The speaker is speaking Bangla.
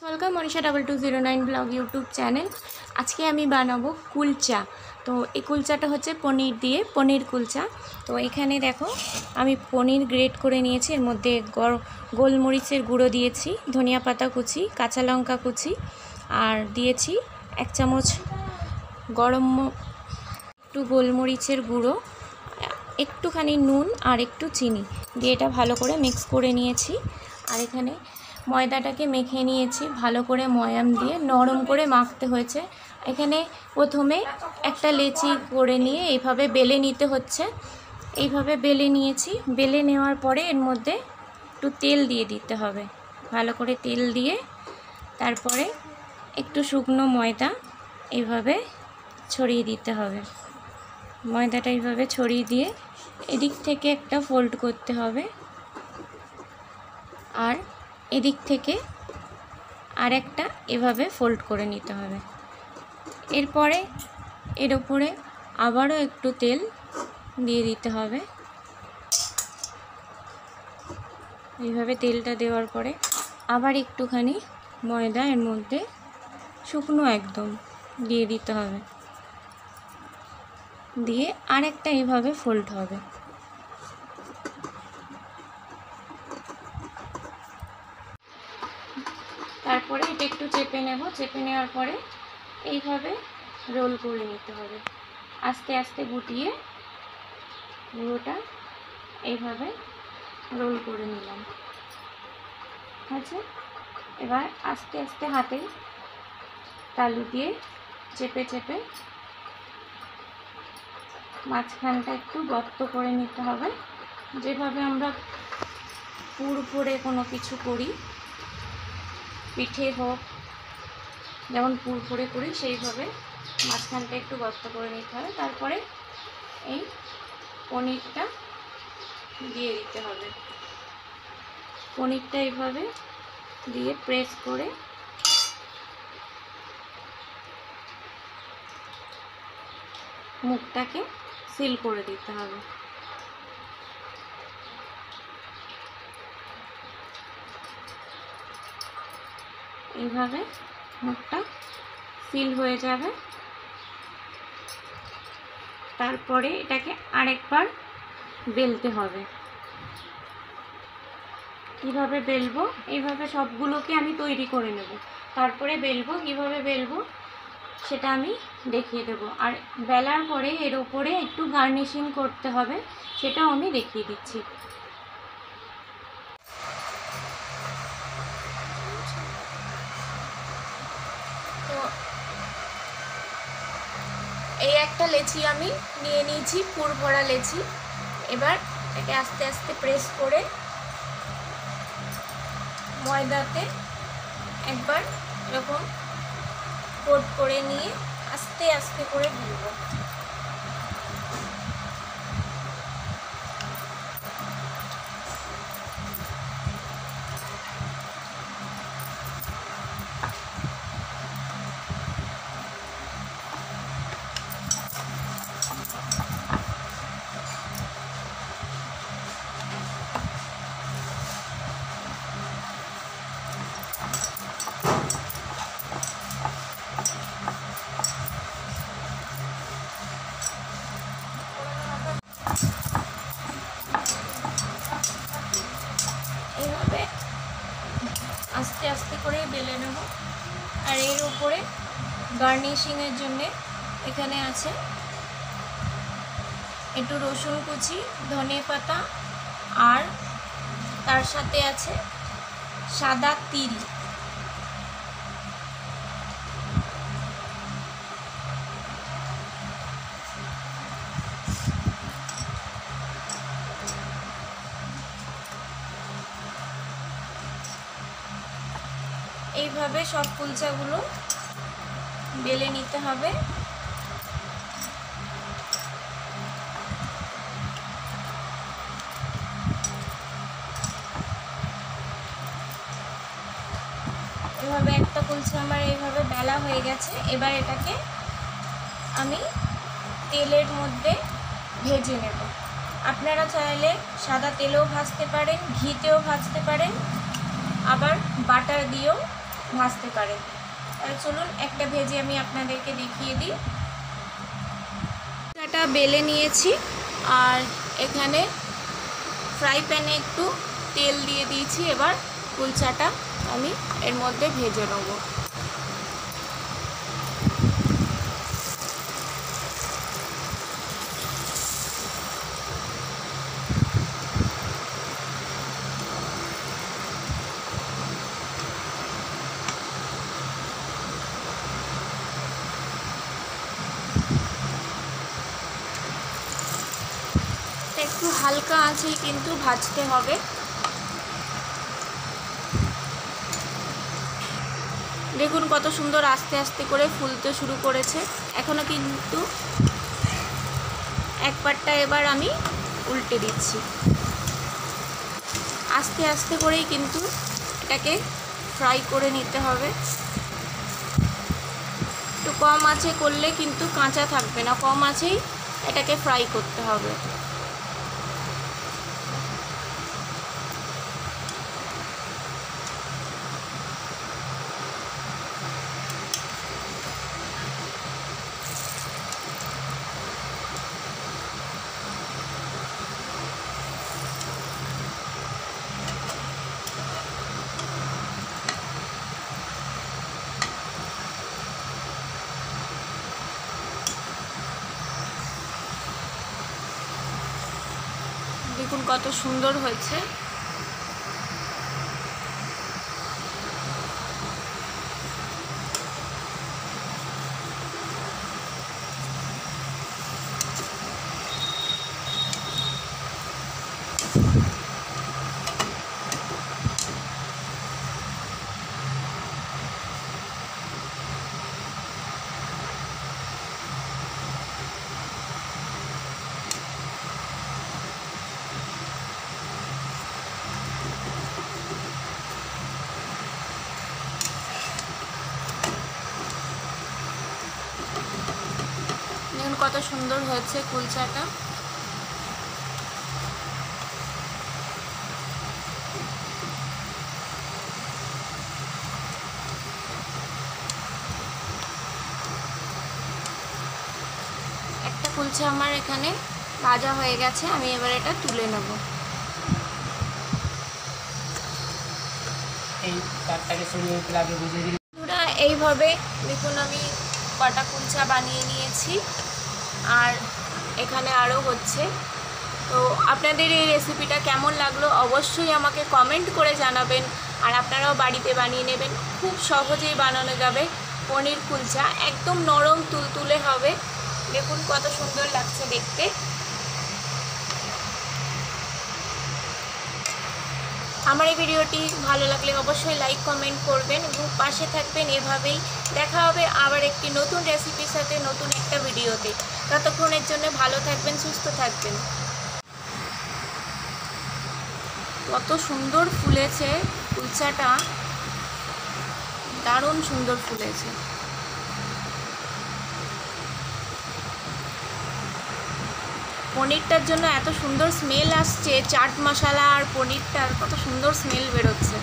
Welcome Manisha 2209 blog YouTube channel. আজকে আমি বানাবো কুলচা। তো এই কুলচাটা হচ্ছে পনির দিয়ে, পনির কুলচা। তো এখানে দেখো আমি পনির গ্রেট করে নিয়েছি, এর মধ্যে গোলমরিচের গুঁড়ো দিয়েছি, ধনিয়া পাতা কুচি, কাঁচা লঙ্কা কুচি, আর দিয়েছি 1 চামচ একটু গোলমরিচের গুঁড়ো, একটুখানি নুন আর একটু চিনি দিয়ে এটা ভালো করে মিক্স করে নিয়েছি। আর এখানে ময়দাটাকে মেখে নিয়েছি ভালো করে, ময়াম দিয়ে নরম করে মাখতে হয়েছে। এখানে প্রথমে একটা লেচি করে নিয়ে এইভাবে বেলে নিতে হচ্ছে। এইভাবে বেলে নিয়েছি। বেলে নেওয়ার পরে এর মধ্যে একটু তেল দিয়ে দিতে হবে, ভালো করে তেল দিয়ে তারপরে একটু শুকনো ময়দা এইভাবে ছড়িয়ে দিতে হবে। ময়দাটা এইভাবে ছড়িয়ে দিয়ে এদিক থেকে একটা ফোল্ড করতে হবে, আর এদিক থেকে আর একটা এভাবে ফোল্ড করে নিতে হবে। এরপরে এর উপরে আবারও একটু তেল দিয়ে দিতে হবে। এইভাবে তেলটা দেওয়ার পরে আবার একটুখানি ময়দা এর মধ্যে শুকনো একদম দিয়ে দিতে হবে, দিয়ে আরেকটা এইভাবে ফোল্ড হবে। তারপরে এটা একটু চেপে নেব, চেপে নেওয়ার পরে এইভাবে রোল করে নিতে হবে। আস্তে আস্তে গুটিয়ে পুরোটা এইভাবে রোল করে নিলাম। আচ্ছা, এবার আস্তে আস্তে হাতে তালু দিয়ে চেপে চেপে মাঝখানটা একটু গর্ত করে নিতে হবে। যেভাবে আমরা পুর ভরে কোনো কিছু করি, পিঠে হোক যেমন পুর ভরে করি, সেইভাবে মাঝখানটা একটু গর্ত করে নিতে হবে। তারপরে এই পনিরটা দিয়ে দিতে হবে। পনিরটা এইভাবে দিয়ে প্রেস করে মুখটাকে সিল করে দিতে হবে। এইভাবে মুখটা সিল হয়ে যাবে। তারপরে এটাকে আরেকবার বেলতে হবে। কিভাবে বেলবো, এইভাবে সবগুলোকে আমি তৈরি করে নেব, তারপরে বেলবো। কিভাবে বেলবো সেটা আমি দেখিয়ে দেবো। আর বেলার পরে এর উপরে একটু গার্নিশিং করতে হবে, সেটাও আমি দেখিয়ে দিচ্ছি। তো এই একটা লেচি আমি নিয়ে নিয়েছি, পুর ভরা লেচি। এবার এটাকে আস্তে আস্তে প্রেস করে ময়দাতে একবার এরকম কোট করে নিয়ে আস্তে আস্তে করে ভুলবো। এইভাবে আস্তে আস্তে করে বেলে নেব। আর এর উপরে গার্নিশিংয়ের জন্যে এখানে আছে একটু রসুন কুচি, ধনে পাতা, আর তার সাথে আছে সাদা তিল। এইভাবে সব কুলচাগুলো বেলে নিতে হবে। এভাবে একটা কুলচা আমার এইভাবে বেলা হয়ে গেছে। এবার এটাকে আমি তেলের মধ্যে ভেজে নেব। আপনারা চাইলে সাদা তেলেও ভাজতে পারেন, ঘিতেও ভাজতে পারেন, আবার বাটার দিয়েও ভাজতে পারে। তাহলে চলুন একটা ভেজে আমি আপনাদেরকে দেখিয়ে দিই। কুলচাটা বেলে নিয়েছি আর এখানে ফ্রাই প্যানে একটু তেল দিয়ে দিয়েছি। এবার কুলচাটা আমি এর মধ্যে ভেজে নেব। একটু হালকা আঁচেই কিন্তু ভাজতে হবে। দেখুন কত সুন্দর আস্তে আস্তে করে ফুলতে শুরু করেছে। এখনও কিন্তু এক পাটটা এবার আমি উল্টে দিচ্ছি। আস্তে আস্তে করেই কিন্তু এটাকে ফ্রাই করে নিতে হবে। একটু কম আঁচে করলে কিন্তু কাঁচা থাকবে না, কম আঁচেই এটাকে ফ্রাই করতে হবে। দেখুন কত সুন্দর হয়েছে। দেখুন কত সুন্দর হয়েছে কুলচাটা। একটা কুলচা আমার এখানে ভাজা হয়ে গেছে, আমি এবার এটা তুলে নেব। এইভাবে দেখুন আমি কটা কুলচা বানিয়ে নিয়েছি আর এখানে আরও হচ্ছে। তো আপনাদের এই রেসিপিটা কেমন লাগলো অবশ্যই আমাকে কমেন্ট করে জানাবেন। আর আপনারাও বাড়িতে বানিয়ে নেবেন, খুব সহজেই বানানো যাবে পনির কুলচা। একদম নরম তুলতুলে হবে। দেখুন কত সুন্দর লাগছে দেখতে। আমার এই ভিডিওটি ভালো লাগলে অবশ্যই লাইক কমেন্ট করবেন এবং পাশে থাকবেন। এভাবেই দেখা হবে আবার একটি নতুন রেসিপির সাথে, নতুন একটা ভিডিওতে। ততক্ষণের জন্য ভালো থাকবেন, সুস্থ থাকবেন। কত সুন্দর ফুলেছে কুলচাটা, দারুণ সুন্দর ফুলেছে। পনিরটার জন্য এত সুন্দর স্মেল আসছে, চাট মশলা আর পনিরটার কত সুন্দর স্মেল বেরোচ্ছে।